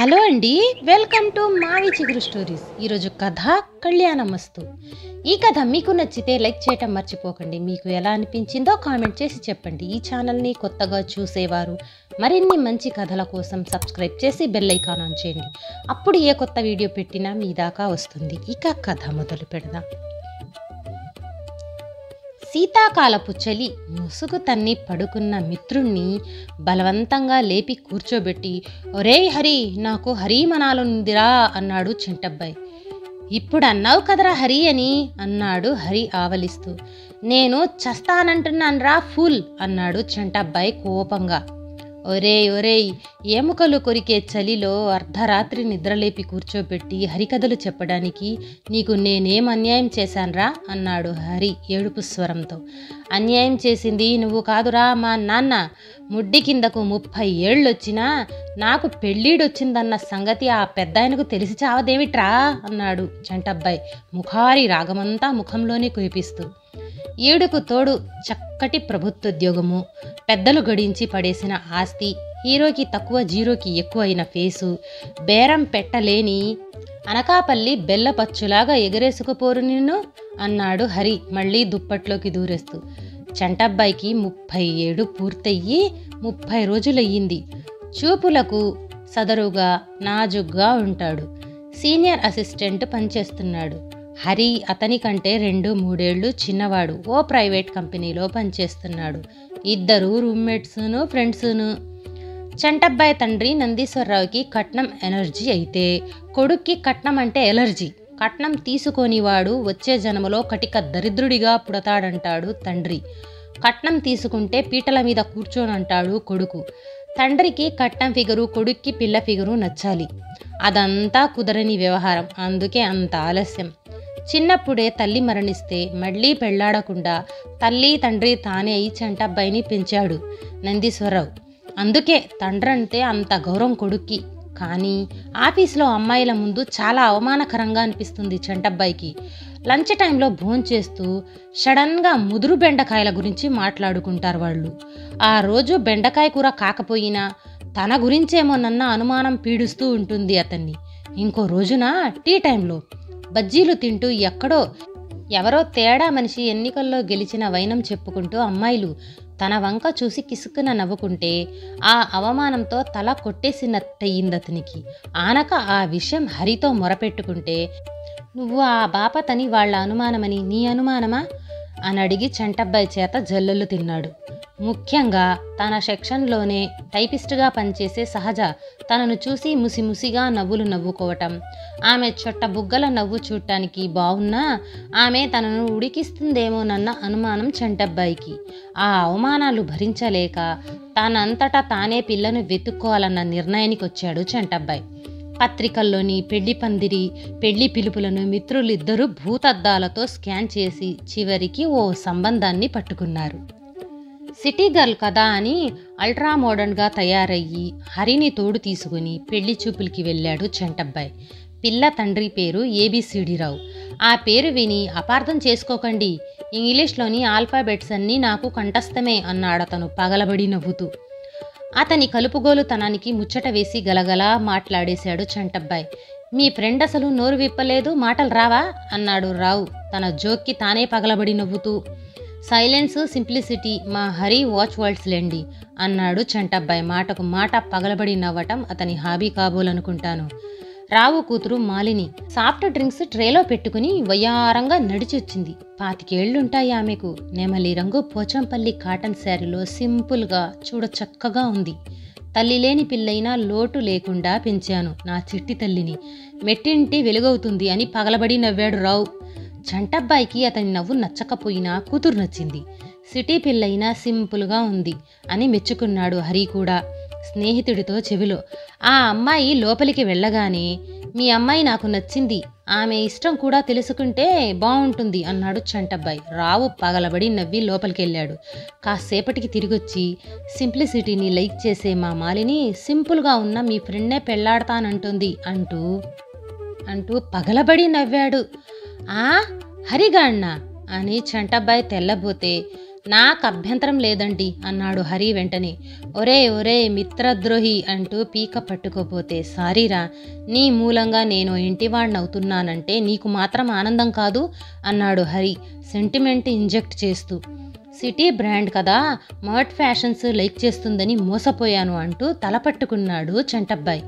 Hello అండి, welcome to మావి చిగురు స్టోరీస్. ఈరోజు కథ కళ్యాణమస్తు. ఈ కథ మీకు నచ్చితే లైక్ చేయటం మర్చిపోకండి. మీకు ఎలా అనిపించిందో కామెంట్ చేసి చెప్పండి. ఈ ఛానల్ని కొత్తగా చూసేవారు మరిన్ని మంచి కథల కోసం సబ్స్క్రైబ్ చేసి బెల్ ఐకాన్ ఆన్ చేయండి. అప్పుడు ఏ కొత్త వీడియో పెట్టినా మీ దాకా వస్తుంది. ఇక కథ మొదలు పెడదాం. శీతాకాలపు చలి ముసుగు తన్ని పడుకున్న మిత్రుణ్ణి బలవంతంగా లేపి కూర్చోబెట్టి, ఒరేయ్ హరి, నాకు హరిమనాలుందిరా అన్నాడు చింటబ్బాయి. ఇప్పుడు అన్నావు కదరా హరి అని అన్నాడు హరి ఆవలిస్తూ. నేను చస్తానంటున్నాన్రా ఫూల్ అన్నాడు చింటబ్బాయి కోపంగా. ఒరేయ్ ఎముకలు కొరికే చలిలో అర్ధరాత్రి నిద్రలేపి కూర్చోబెట్టి హరికథలు చెప్పడానికి నీకు నేనేం అన్యాయం చేశాన్రా అన్నాడు హరి ఏడుపు స్వరంతో. అన్యాయం చేసింది నువ్వు కాదురా, మా నాన్న. ముడ్డి కిందకు 30 ఏళ్ళొచ్చినా నాకు పెళ్ళీడొచ్చిందన్న సంగతి ఆ పెద్దాయనకు తెలిసి చావదేమిట్రా అన్నాడు చంటబ్బాయి ముఖారి రాగమంతా ముఖంలోనే కురిపిస్తూ. ఈడుకు తోడు చక్కటి ప్రభుత్వోద్యోగము, పెద్దలు గడించి పడేసిన ఆస్తి, హీరోకి తక్కువ జీరోకి ఎక్కువ అయిన ఫేసు, బేరం పెట్టలేని అనకాపల్లి బెల్లపచ్చులాగా ఎగరేసుకుపోరు నిన్ను అన్నాడు హరి మళ్ళీ దుప్పట్లోకి దూరేస్తూ. చంటబ్బాయికి 37 పూర్తయ్యి 30 రోజులయ్యింది. చూపులకు సదరుగా నాజుగ్గా ఉంటాడు. సీనియర్ అసిస్టెంట్ పనిచేస్తున్నాడు. హరి అతని కంటే 2-3 ఏళ్ళు చిన్నవాడు. ఓ ప్రైవేట్ కంపెనీలో పనిచేస్తున్నాడు. ఇద్దరు రూమ్మేట్స్ను ఫ్రెండ్స్ను. చంటబ్బాయి తండ్రి నందీశ్వరరావుకి కట్నం ఎనర్జీ అయితే కొడుక్కి కట్నం అంటే ఎలర్జీ. కట్నం తీసుకొనివాడు వచ్చే జన్మలో కటిక దరిద్రుడిగా పుడతాడంటాడు తండ్రి. కట్నం తీసుకుంటే పీటల మీద కూర్చోనంటాడు కొడుకు. తండ్రికి కట్నం ఫిగరు, కొడుక్కి పిల్ల ఫిగరు నచ్చాలి. అదంతా కుదరని వ్యవహారం. అందుకే అంత ఆలస్యం. చిన్నప్పుడే తల్లి మరణిస్తే మళ్ళీ పెళ్లాడకుండా తల్లి తండ్రి తానే అయి చంటబ్బాయిని పెంచాడు నందీశ్వరరావు. అందుకే తండ్రంటే అంత గౌరవం కొడుక్కి. కానీ ఆఫీస్లో అమ్మాయిల ముందు చాలా అవమానకరంగా అనిపిస్తుంది చంటబ్బాయికి. లంచ్ టైంలో భోంచేస్తూ సడన్గా ముదురు బెండకాయల గురించి మాట్లాడుకుంటారు వాళ్ళు. ఆ రోజు బెండకాయ కూర కాకపోయినా తన గురించేమోనన్న అనుమానం పీడుస్తూ ఉంటుంది అతన్ని. ఇంకో రోజున టీ టైంలో బజ్జీలు తింటూ ఎక్కడో ఎవరో తేడా మనిషి ఎన్నికల్లో గెలిచిన వైనం చెప్పుకుంటూ అమ్మాయిలు తన వంక చూసి కిసుక్కున నవ్వుకుంటే ఆ అవమానంతో తల కొట్టేసినట్టయిందతనికి. ఆనక ఆ విషయం హరితో మొరపెట్టుకుంటే, నువ్వు ఆ బాపతని వాళ్ళ అనుమానమని నీ అనుమానమా అని అడిగి చంటబ్బాయి చేత జల్లెలు తిన్నాడు. ముఖ్యంగా తన సెక్షన్లోనే టైపిస్టుగా పనిచేసే సహజ తనను చూసి ముసిముసిగా నవ్వులు నవ్వుకోవటం, ఆమె చొట్ట బుగ్గల నవ్వు చూడటానికి బాగున్నా ఆమె తనను ఉడికిస్తుందేమోనన్న అనుమానం చంటబ్బాయికి. ఆ అవమానాలు భరించలేక తనంతటా తానే పిల్లను వెతుక్కోవాలన్న నిర్ణయానికి వచ్చాడు చంటబ్బాయి. పత్రికల్లోని పెళ్లి పందిరి, పెళ్లి పిలుపులను మిత్రులిద్దరూ భూతద్దాలతో స్కాన్ చేసి చివరికి ఓ సంబంధాన్ని పట్టుకున్నారు. సిటీ గర్ల్ కదా అని అల్ట్రా మోడర్న్గా తయారయ్యి హరిని తోడు తీసుకుని పెళ్లి చూపులకి వెళ్ళాడు చంటబ్బాయి. పిల్ల తండ్రి పేరు ఏబిసిడి రావు. ఆ పేరు విని అపార్థం చేసుకోకండి, ఇంగ్లీష్లోని ఆల్ఫాబెట్స్ అన్నీ నాకు కంఠస్థమే అన్నాడతను పగలబడి నవ్వుతూ. అతని కలుపుగోలుతనానికి ముచ్చట వేసి గలగలా మాట్లాడేశాడు చంటబ్బాయి. మీ ఫ్రెండ్ అసలు నోరు విప్పలేదు, మాటలు రావా అన్నాడు రావు తన జోక్కి తానే పగలబడి నవ్వుతూ. సైలెన్స్, సింప్లిసిటీ మా హరి వాచ్ వర్డ్స్లేండి అన్నాడు చంటబ్బాయి మాటకు మాట పగలబడి నవ్వటం అతని హాబీ కాబోలనుకుంటాను. రావు కూతురు మాలిని సాఫ్ట్ డ్రింక్స్ ట్రేలో పెట్టుకుని వయ్యారంగా నడిచి వచ్చింది. 25 ఏళ్లుంటాయి ఆమెకు. నెమలి రంగు పోచంపల్లి కాటన్ శారీలో సింపుల్గా చూడ చక్కగా ఉంది. తల్లి లేని పిల్లైనా లోటు లేకుండా పెంచాను నా చిట్టి తల్లిని, మెట్టింటి వెలుగవుతుంది అని పగలబడి నవ్వాడు రావు. చంటబ్బాయికి అతని నవ్వు నచ్చకపోయినా కూతురు నచ్చింది. సిటీ పిల్లైనా సింపుల్గా ఉంది అని మెచ్చుకున్నాడు హరి కూడా స్నేహితుడితో చెవిలో. ఆ అమ్మాయి లోపలికి వెళ్ళగానే, మీ అమ్మాయి నాకు నచ్చింది, ఆమె ఇష్టం కూడా తెలుసుకుంటే బాగుంటుంది అన్నాడు చంటబ్బాయి. రావు పగలబడి నవ్వి లోపలికెళ్ళాడు. కాసేపటికి తిరిగొచ్చి, సింప్లిసిటీని లైక్ చేసే మా మాలిని సింపుల్గా ఉన్న మీ ఫ్రెండ్నే పెళ్లాడతానంటుంది అంటూ పగలబడి నవ్వాడు. ఆ హరిగాణ్ణ అని చంటబ్బాయి తెల్లబోతే, నాకు అభ్యంతరం లేదండి అన్నాడు హరి వెంటనే. ఒరే ఒరే మిత్రద్రోహి అంటూ పీక పట్టుకోపోతే, సారీరా, నీ మూలంగా నేను ఇంటివాణ్ణవుతున్నానంటే నీకు మాత్రం ఆనందం కాదు అన్నాడు హరి సెంటిమెంట్ ఇంజెక్ట్ చేస్తూ. సిటీ బ్రాండ్ కదా, మర్డ్ ఫ్యాషన్స్ లైక్ చేస్తుందని మోసపోయాను అంటూ తలపట్టుకున్నాడు చంటబ్బాయి.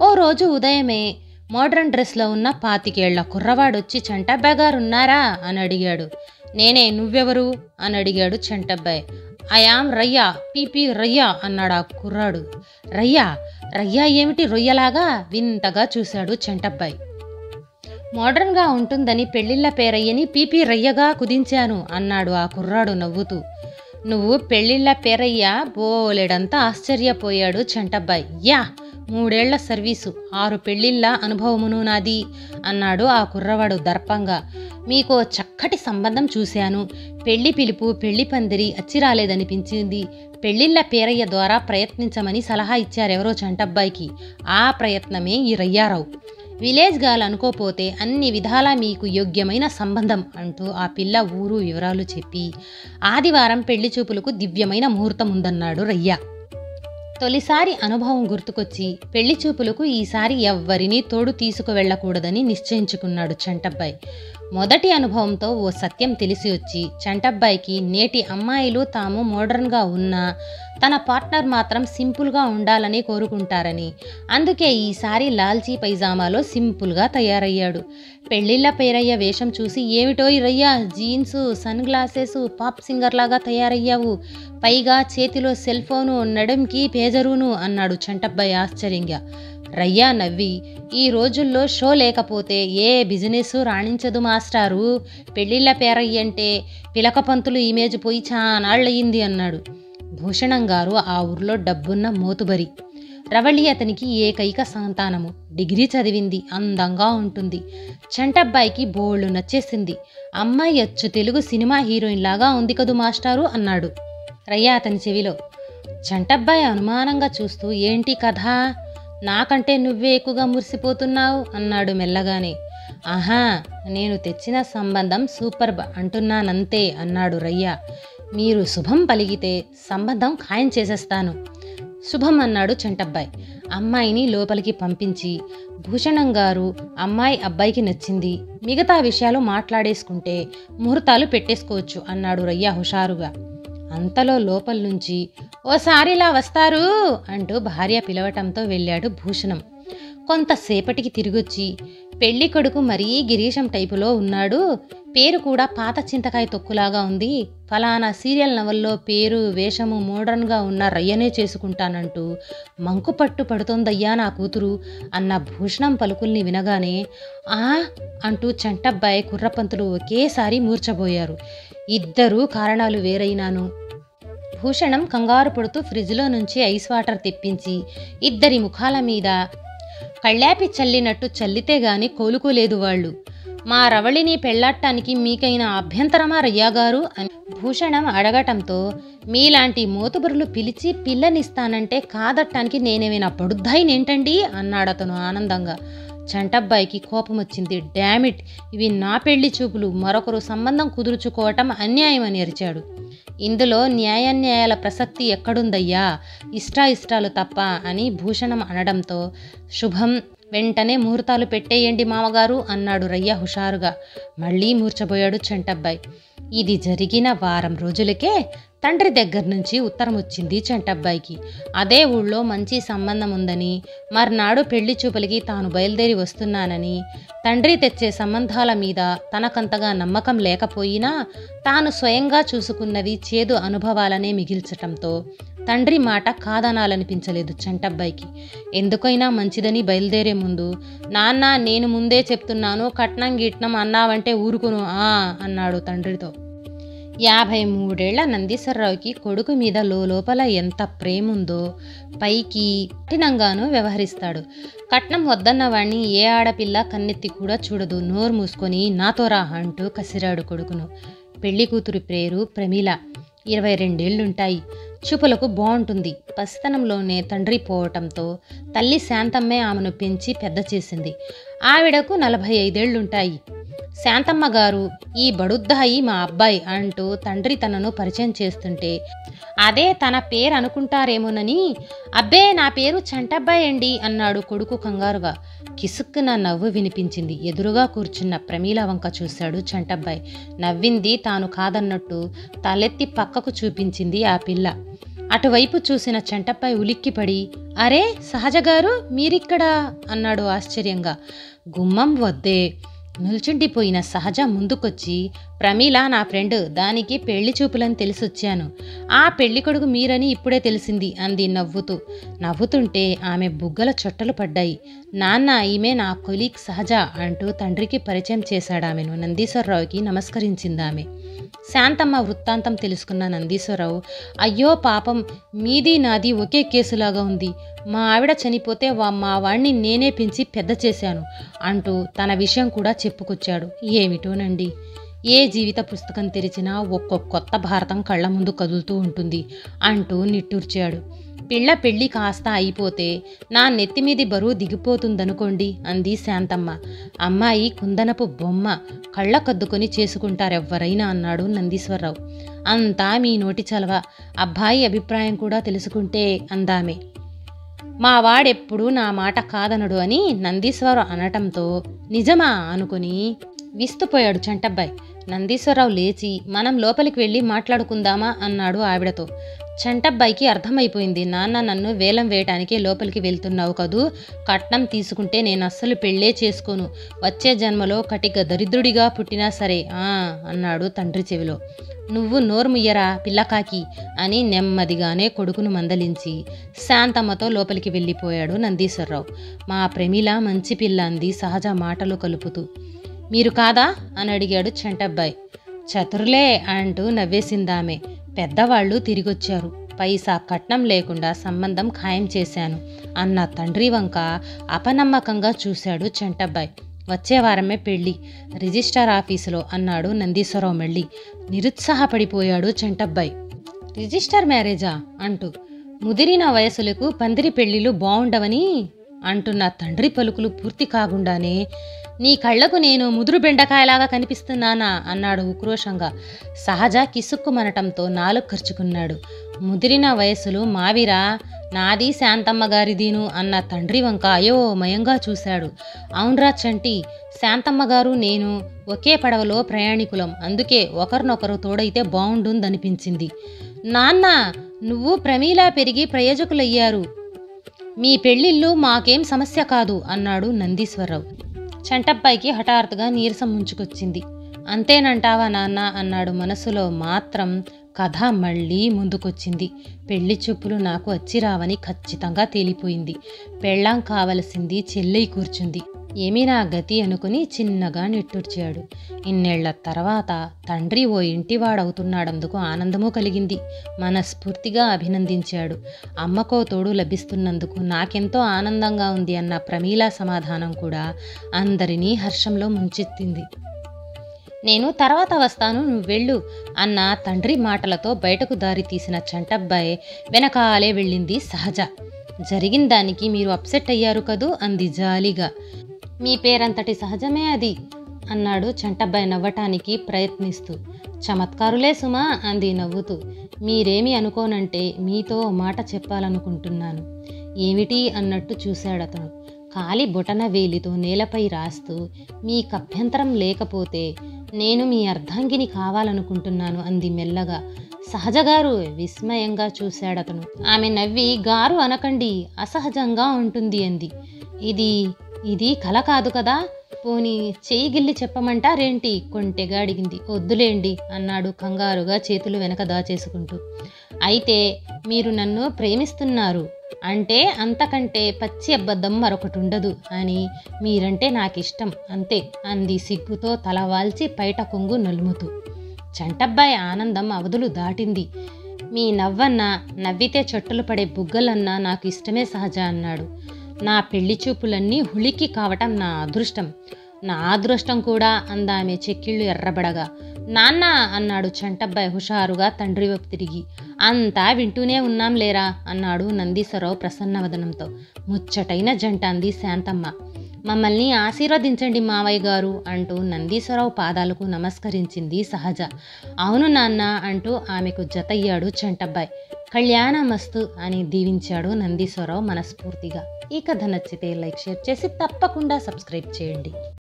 ఓ రోజు ఉదయమే మోడ్రన్ డ్రెస్లో ఉన్న 25 ఏళ్ల కుర్రవాడొచ్చి చంటబ్బాయి గారు ఉన్నారా అని అడిగాడు. నేనే, నువ్వెవరు అని అడిగాడు చంటబ్బాయి. ఐయామ్ రయ్యా, పీపీ రయ్యా అన్నాడు ఆ కుర్రాడు. రయ్యా? రయ్యా ఏమిటి రొయ్యలాగా? వింతగా చూశాడు చంటబ్బాయి. మోడ్రన్గా ఉంటుందని పెళ్ళిళ్ళ పేరయ్యని పీపీ రయ్యగా కుదించాను అన్నాడు ఆ కుర్రాడు నవ్వుతూ. నువ్వు పెళ్ళిళ్ళ పేరయ్యా? బోలెడంతా ఆశ్చర్యపోయాడు చంటబ్బాయి. యా, 3 ఏళ్ల సర్వీసు, 6 పెళ్ళిళ్ళ అనుభవమును నాది అన్నాడు ఆ కుర్రవాడు దర్పంగా. మీకో చక్కటి సంబంధం చూశాను. పెళ్లి పిలుపు, పెళ్లి పందిరి అచ్చి రాలేదనిపించింది. పెళ్ళిళ్ళ పేరయ్య ద్వారా ప్రయత్నించమని సలహా ఇచ్చారెవరో చంటబ్బాయికి. ఆ ప్రయత్నమే ఈ రయ్యారావు. విలేజ్ గాల్ అనుకోపోతే అన్ని విధాలా మీకు యోగ్యమైన సంబంధం అంటూ ఆ పిల్ల ఊరు వివరాలు చెప్పి, ఆదివారం పెళ్లి చూపులకు దివ్యమైన ముహూర్తం ఉందన్నాడు రయ్య. తొలిసారి అనుభవం గుర్తుకొచ్చి పెళ్లి చూపులకు ఈసారి ఎవ్వరినీ తోడు తీసుకువెళ్లకూడదని నిశ్చయించుకున్నాడు చంటబ్బాయి. మొదటి అనుభవంతో ఓ సత్యం తెలిసి వచ్చి చంటబ్బాయికి నేటి అమ్మాయిలు తాము మోడర్న్గా ఉన్నా తన పార్ట్నర్ మాత్రం సింపుల్గా ఉండాలని కోరుకుంటారని, అందుకే ఈసారి లాల్చీ పైజామాలో సింపుల్గా తయారయ్యాడు. పెళ్ళిళ్ళ పేరయ్య వేషం చూసి, ఏమిటో రయ్యా, జీన్సు, సన్ గ్లాసెస్, పాప్ సింగర్లాగా తయారయ్యావు, పైగా చేతిలో సెల్ ఫోను, నడుంకి పేజరును అన్నాడు చంటబ్బాయి ఆశ్చర్యంగా. రయ్యా నవ్వి, ఈ రోజుల్లో షో లేకపోతే ఏ బిజినెస్ రాణించదు మాస్టారు. పెళ్ళిళ్ళ పేరయ్యంటే పిలకపంతులు ఇమేజ్ పోయి చానాళ్ళయింది అన్నాడు. భూషణం గారు ఆ ఊర్లో డబ్బున్న మోతుబరి. రవళి అతనికి ఏకైక సంతానము. డిగ్రీ చదివింది, అందంగా ఉంటుంది. చంటబ్బాయికి బోళ్ళు నచ్చేసింది. అమ్మాయి అచ్చు తెలుగు సినిమా హీరోయిన్ లాగా ఉంది కదూ మాస్టారు అన్నాడు రయ్య అతని చెవిలో. చంటబ్బాయి అనుమానంగా చూస్తూ, ఏంటి కథ, నాకంటే నువ్వే ఎక్కువగా మురిసిపోతున్నావు అన్నాడు మెల్లగానే. ఆహా, నేను తెచ్చిన సంబంధం సూపర్బ్ అంటున్నానంతే అన్నాడు రయ్య. మీరు శుభం పలిగితే సంబంధం ఖాయం చేసేస్తాను. శుభం అన్నాడు చంటబ్బాయి. అమ్మాయిని లోపలికి పంపించి, భూషణం గారు, అమ్మాయి అబ్బాయికి నచ్చింది, మిగతా విషయాలు మాట్లాడేసుకుంటే ముహూర్తాలు పెట్టేసుకోవచ్చు అన్నాడు రయ్య హుషారుగా. అంతలో లోపల నుంచి, ఓసారిలా వస్తారు అంటూ భార్య పిలవటంతో వెళ్ళాడు భూషణం. కొంతసేపటికి తిరిగొచ్చి, పెళ్లి కొడుకు మరీ గిరీశం టైపులో ఉన్నాడు, పేరు కూడా పాత చింతకాయ తొక్కులాగా ఉంది, ఫలానా సీరియల్ నవల్లో పేరు వేషము మోడర్న్గా ఉన్న రయ్యనే చేసుకుంటానంటూ మంకుపట్టు పడుతోందయ్యా నా కూతురు అన్న భూషణం పలుకుల్ని వినగానే ఆ అంటూ చంటబ్బాయి కుర్రపంతులు ఒకేసారి మూర్చబోయారు. ఇద్దరూ కారణాలు వేరైనాను. భూషణం కంగారు పడుతూ ఫ్రిడ్జ్లో నుంచి ఐస్ వాటర్ తెప్పించి ఇద్దరి ముఖాల మీద కళ్ళాపి చల్లినట్టు చల్లితే గాని కోలుకోలేదు వాళ్ళు. మా రవళిని పెళ్లాడటానికి మీకైనా అభ్యంతరమా రయ్యాగారు అని భూషణం అడగటంతో, మీలాంటి మోతుబరులు పిలిచి పిల్లనిస్తానంటే కాదట్టానికి నేనేమైనా పడుద్దాయినేంటండి అన్నాడతను ఆనందంగా. చంటబ్బాయికి కోపం వచ్చింది. డామిట్, ఇవి నా పెళ్లి చూపులు, మరొకరు సంబంధం కుదుర్చుకోవటం అన్యాయమని అరిచాడు. ఇందులో న్యాయాన్యాయాల ప్రసక్తి ఎక్కడుందయ్యా, ఇష్టాయిష్టాలు తప్ప అని భూషణం అనడంతో, శుభం, వెంటనే ముహూర్తాలు పెట్టేయండి మామగారు అన్నాడు రయ్య హుషారుగా. మళ్ళీ మూర్చబోయాడు చంటబ్బాయి. ఇది జరిగిన వారం రోజులకే తండ్రి దగ్గర నుంచి ఉత్తరం వచ్చింది చంటబ్బాయికి. అదే ఊళ్ళో మంచి సంబంధం ఉందని, మర్నాడు పెళ్లి చూపులకి తాను బయలుదేరి వస్తున్నానని, తండ్రి తెచ్చే సంబంధాల మీద తనకంతగా నమ్మకం లేకపోయినా తాను స్వయంగా చూసుకున్నవి చేదు అనుభవాలనే మిగిల్చటంతో తండ్రి మాట కాదనాలనిపించలేదు చంటబ్బాయికి. ఎందుకైనా మంచిదని బయలుదేరే ముందు, నాన్న, నేను ముందే చెప్తున్నాను, కట్నం గిట్నం అన్నావంటే ఊరుకును అన్నాడు తండ్రితో. 53 ఏళ్ల నందీశ్వరరావుకి కొడుకు మీద లోపల ఎంత ప్రేముందో పైకి కఠినంగానూ వ్యవహరిస్తాడు. కట్నం వద్దన్నవాణ్ణి ఏ ఆడపిల్ల కన్నెత్తి కూడా చూడదు. నోరు మూసుకొని నాతోరా అంటూ కసిరాడు కొడుకును. పెళ్లి కూతురు పేరు ప్రమీల. 22 ఏళ్లుంటాయి. చూపులకు బాగుంటుంది. పసితనంలోనే తండ్రి పోవటంతో తల్లి శాంతమ్మే ఆమెను పెంచి పెద్ద చేసింది. ఆవిడకు 45 ఏళ్లుంటాయి. శాంతమ్మ గారు, ఈ బడుద్దాయి మా అబ్బాయి అంటూ తండ్రి తనను పరిచయం చేస్తుంటే అదే తన పేరు అనుకుంటారేమోనని, అబ్బే నా పేరు చంటబ్బాయి అండి అన్నాడు కొడుకు కంగారుగా. కిసుక్కున నవ్వు వినిపించింది. ఎదురుగా కూర్చున్న ప్రమీల వంక చూశాడు చంటబ్బాయి. నవ్వింది తాను కాదన్నట్టు తలెత్తి పక్కకు చూపించింది ఆ పిల్ల. అటువైపు చూసిన చంటబ్బాయి ఉలిక్కిపడి, అరే సహజగారు మీరిక్కడా అన్నాడు ఆశ్చర్యంగా. గుమ్మం వద్దే నిల్చుండిపోయిన సహజ ముందుకొచ్చి, ప్రమీల నా ఫ్రెండ్, దానికి పెళ్లి చూపులని తెలిసొచ్చాను. ఆ పెళ్లి కొడుకు మీరని ఇప్పుడే తెలిసింది అంది నవ్వుతూ. నవ్వుతుంటే ఆమె బుగ్గల చొట్టలు పడ్డాయి. నాన్న, ఈమె నా కొలీగ్ సహజ అంటూ తండ్రికి పరిచయం చేశాడామెను. నందీశ్వరరావుకి నమస్కరించిందామె. శాంతమ్మ వృత్తాంతం తెలుసుకున్న నందీశ్వరరావు, అయ్యో పాపం, మీది నాది ఒకే కేసులాగా ఉంది. మా ఆవిడ చనిపోతే మా వాణ్ణి నేనే పెంచి పెద్ద చేశాను అంటూ తన విషయం కూడా చెప్పుకొచ్చాడు. ఏమిటోనండి, ఏ జీవిత పుస్తకం తెరిచినా ఒక్కొక్క కొత్త భారతం కళ్ళ ముందు కదులుతూ ఉంటుంది అంటూ నిట్టూర్చాడు. పిల్ల పెళ్ళి కాస్త అయిపోతే నా నెత్తిమీది బరువు దిగిపోతుందనుకోండి అంది శాంతమ్మ. అమ్మాయి కుందనపు బొమ్మ, కళ్ళ కద్దుకొని చేసుకుంటారెవ్వరైనా అన్నాడు నందీశ్వరరావు. అంతా మీ నోటి చలవ, అబ్బాయి అభిప్రాయం కూడా తెలుసుకుంటే అందామే. మా వాడెప్పుడు నా మాట కాదనడు అని నందీశ్వరరావు అనటంతో నిజమా అనుకుని విస్తుపోయాడు చంటబ్బాయి. నందీశ్వరరావు లేచి, మనం లోపలికి వెళ్ళి మాట్లాడుకుందామా అన్నాడు ఆవిడతో. చంటబ్బాయికి అర్థమైపోయింది. నాన్న నన్ను వేలం వేయటానికి లోపలికి వెళ్తున్నావు కదూ, కట్నం తీసుకుంటే నేను అస్సలు పెళ్ళే చేసుకోను, వచ్చే జన్మలో కటిక దరిద్రుడిగా పుట్టినా సరే అన్నాడు తండ్రి చెవిలో. నువ్వు నోర్ముయ్యరా పిల్లకాకి అని నెమ్మదిగానే కొడుకును మందలించి శాంతమ్మతో లోపలికి వెళ్ళిపోయాడు నందీశ్వరరావు. మా ప్రమీల మంచి పిల్ల అంది సహజ మాటలు కలుపుతూ. మీరు కాదా అని అడిగాడు చంటబ్బాయి. చతురులే అంటూ నవ్వేసిందామె. పెద్దవాళ్ళు తిరిగొచ్చారు, పైసా కట్నం లేకుండా సంబంధం ఖాయం చేశాను అన్న తండ్రి వంక అపనమ్మకంగా చూశాడు చంటబ్బాయి. వచ్చే వారమే పెళ్ళి, రిజిస్టర్ ఆఫీసులో అన్నాడు నందీశ్వరరావు మళ్ళీ. నిరుత్సాహపడిపోయాడు చంటబ్బాయి. రిజిస్టర్ మ్యారేజా అంటూ. ముదిరిన వయసులకు పందిరి పెళ్లిళ్ళు బావుండవని అంటున్న తండ్రి పలుకులు పూర్తి కాకుండానే, నీ కళ్లకు నేను ముదురు బెండకాయలాగా కనిపిస్తున్నానా అన్నాడు ఉక్రోషంగా. సహజ కిసుక్కుమనటంతో నాలుగు ఖర్చుకున్నాడు. ముదిరిన వయసులు మావిరా, నాది శాంతమ్మ గారిదీను అన్న తండ్రి వంక అయోమయంగా చూశాడు. అవునరా చంటి, శాంతమ్మ గారు నేను ఒకే పడవలో ప్రయాణికులం, అందుకే ఒకరినొకరు తోడైతే బావుండుందనిపించింది. నాన్న, నువ్వు ప్రమీలా పెరిగి ప్రయోజకులయ్యారు, మీ పెళ్ళిళ్ళు మాకేం సమస్య కాదు అన్నాడు నందీశ్వరరావు. చంటబ్బాయికి హఠాత్తుగా నీరసం ముంచుకొచ్చింది. అంతేనంటావా నాన్న అన్నాడు. మనసులో మాత్రం కథ మళ్ళీ ముందుకొచ్చింది. పెళ్లి చూపులు నాకు అచ్చిరావని ఖచ్చితంగా తేలిపోయింది. పెళ్ళాం కావలసింది చెల్లెయి కూర్చుంది. ఏమీ నా గతి అనుకుని చిన్నగా నిట్టూర్చాడు. ఇన్నేళ్ల తర్వాత తండ్రి ఓ ఇంటివాడవుతున్నాడందుకు ఆనందమూ కలిగింది. మనస్ఫూర్తిగా అభినందించాడు. అమ్మకో తోడు లభిస్తున్నందుకు నాకెంతో ఆనందంగా ఉంది అన్న ప్రమీల సమాధానం కూడా అందరినీ హర్షంలో ముంచెత్తింది. నేను తర్వాత వస్తాను, నువ్వు వెళ్ళు అన్న తండ్రి మాటలతో బయటకు దారి తీసిన చంటబ్బాయి వెనకాలే వెళ్ళింది సహజ. జరిగిన దానికి మీరు అప్సెట్ అయ్యారు కదూ అంది జాలిగా. మీ పేరంతటి సహజమే అది అన్నాడు చంటబ్బాయి నవ్వటానికి ప్రయత్నిస్తూ. చమత్కారులే సుమా అంది నవ్వుతూ. మీరేమి అనుకోనంటే మీతో మాట చెప్పాలనుకుంటున్నాను. ఏమిటి అన్నట్టు చూశాడతను. కాలి బొటన వేలితో నేలపై రాస్తూ, మీకభ్యంతరం లేకపోతే నేను మీ అర్ధాంగిని కావాలనుకుంటున్నాను అంది మెల్లగా. సహజగారు విస్మయంగా చూశాడతను. ఆమె నవ్వి, గారు అనకండి, అసహజంగా ఉంటుంది అంది. ఇది కల కాదు కదా, పోనీ చెయ్యి గిల్లి చెప్పమంటారేంటి కొంటెగా అడిగింది. వద్దులేండి అన్నాడు కంగారుగా చేతులు వెనక దాచేసుకుంటూ. అయితే మీరు నన్ను ప్రేమిస్తున్నారు అంటే అంతకంటే పచ్చి అబద్ధం మరొకటి ఉండదు అని, మీరంటే నాకిష్టం అంతే అంది సిగ్గుతో తల వాల్చి పైట కొంగు నలుముతూ. చంటబ్బాయి ఆనందం అవధులు దాటింది. మీ నవ్వన్నా, నవ్వితే చొట్టలు పడే బుగ్గలన్నా నాకు ఇష్టమే సహజ అన్నాడు. నా పెళ్లి చూపులన్నీ హుళికి కావటం నా అదృష్టం. నా అదృష్టం కూడా అందామె చెక్కిళ్ళు ఎర్రబడగా. నాన్న అన్నాడు చంటబ్బాయి హుషారుగా తండ్రి వైపు తిరిగి. అంతా వింటూనే ఉన్నాం లేరా అన్నాడు నందీశ్వరరావు ప్రసన్నవదనంతో. ముచ్చటైన జంట అంది శాంతమ్మ. మమ్మల్ని ఆశీర్వదించండి మావయ్య గారు అంటూ నందీశ్వరరావు పాదాలకు నమస్కరించింది సహజ. అవును నాన్న అంటూ ఆమెకు జతయ్యాడు చంటబ్బాయి. కళ్యాణమస్తు అని దీవించాడు నందీశ్వరరావు మనస్ఫూర్తిగా. ఈ కథ నచ్చితే లైక్, షేర్ చేసి తప్పకుండా సబ్స్క్రైబ్ చేయండి.